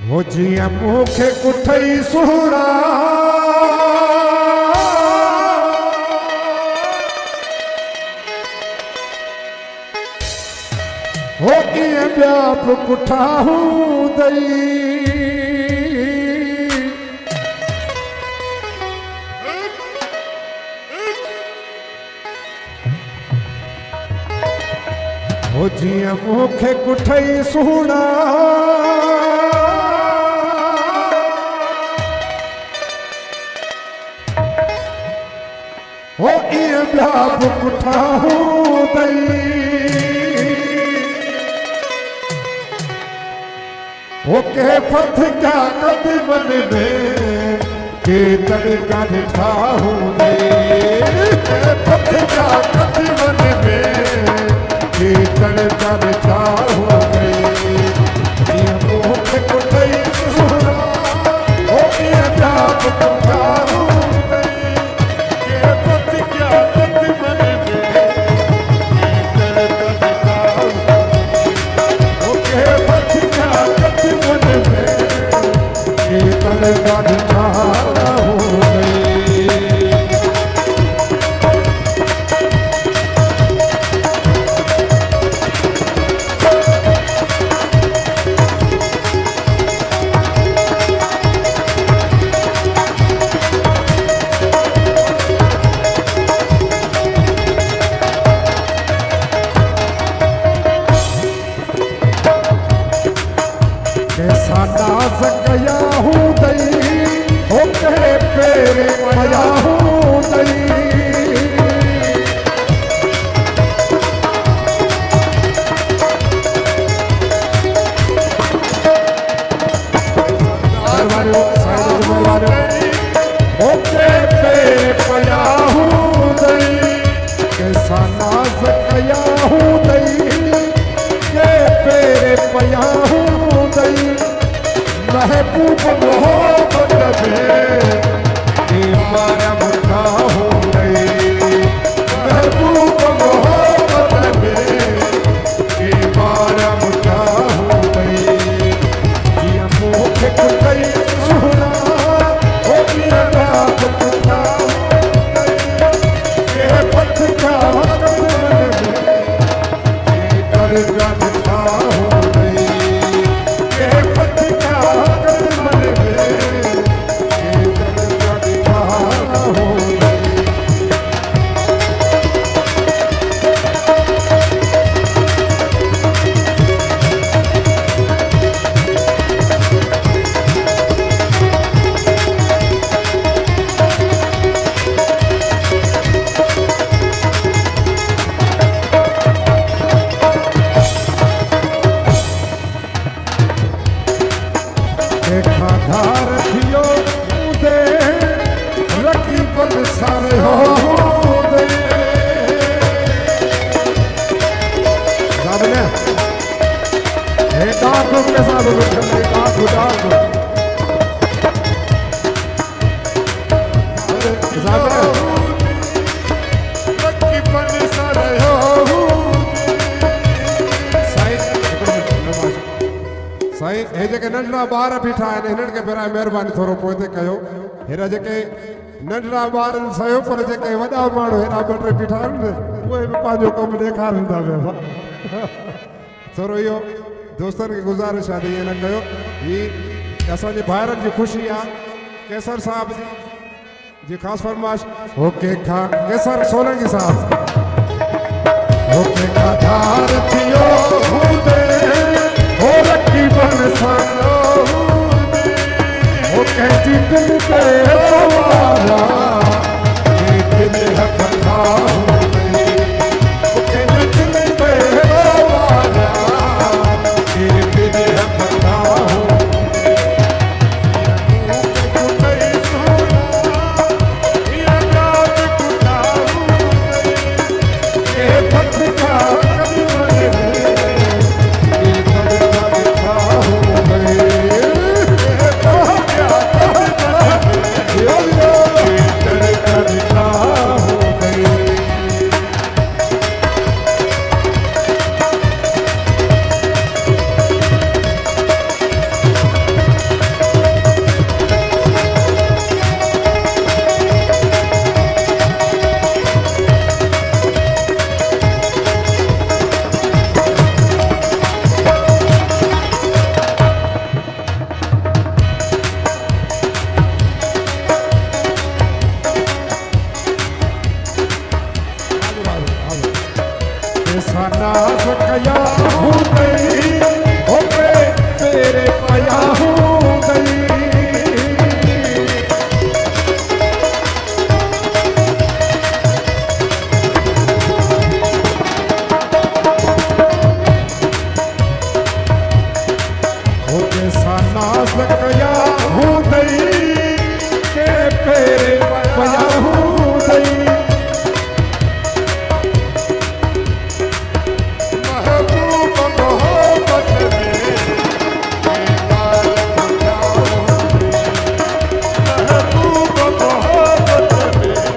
हो जिया मुखे कुठई सुहरा हो किए व्याप कुठाहू दई हो जिया मुखे कुठई सुहरा हो ये व्याप कुठाहू दई हो के पथ क्या कभी मन में के तड़का दिखाहू दई के पथ क्या कभी मन में के तड़का दिखाहू दई ये मुख कुठई सुहरा हो ये व्याप कुठाहू महबूब मोहब्बत में मारा मुठा हो गई महबूब मोहब्बत में मारा मुठा हो गई जिया मुख कुठई सुहरा हो गया रात कुठा के पथ का दरगाह दिखा हो गई के पथ का धार थियो दे रखी बल सारे हो दे सामने हे डाक के साथ बैठे डाक सामने रखी बल सारे हो साईं हे जेके नंढड़ा ॿार बीठा आहिनि हिननि खे पहिरां महिरबानी थोरो पोइते कयो हेड़ा जेके नंढड़ा ॿारनि सयो पर जेके वॾा माण्हू हेॾा ॿ टे बीठा आहिनि उहे बि पंहिंजो कमु ॾेखारींदा पिया थोरो इहो दोस्तनि खे गुज़ारिश आहे ईअं न कयो हीअ असांजे ॿाहिरनि जी ख़ुशी आहे केसर साहब जी ख़ासि फरमाइश हो कंहिंखां केसर सोलंकी साहब हो कंहिंखां धार थियो हूंदे हो रखी बन सारो हो कहती दिल पे सवारा ये दिल हक था हो वो कहती दिल पे सवारा ये दिल हक था हो कुठई सुहरा ये रात कुठाहू ये पथ का कभी मन में रास कया हूँ दई के पेरे पया हूँ दई महबूब मोहब्बत में महबूब मोहब्बत में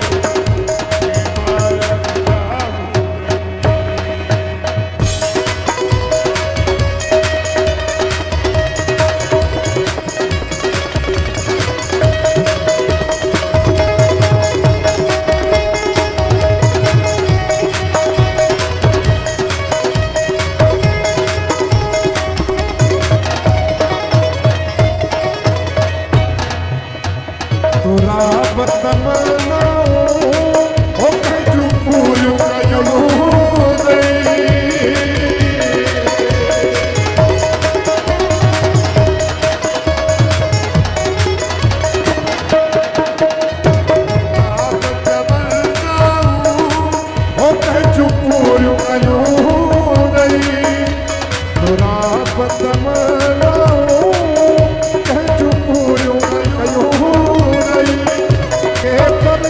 के पर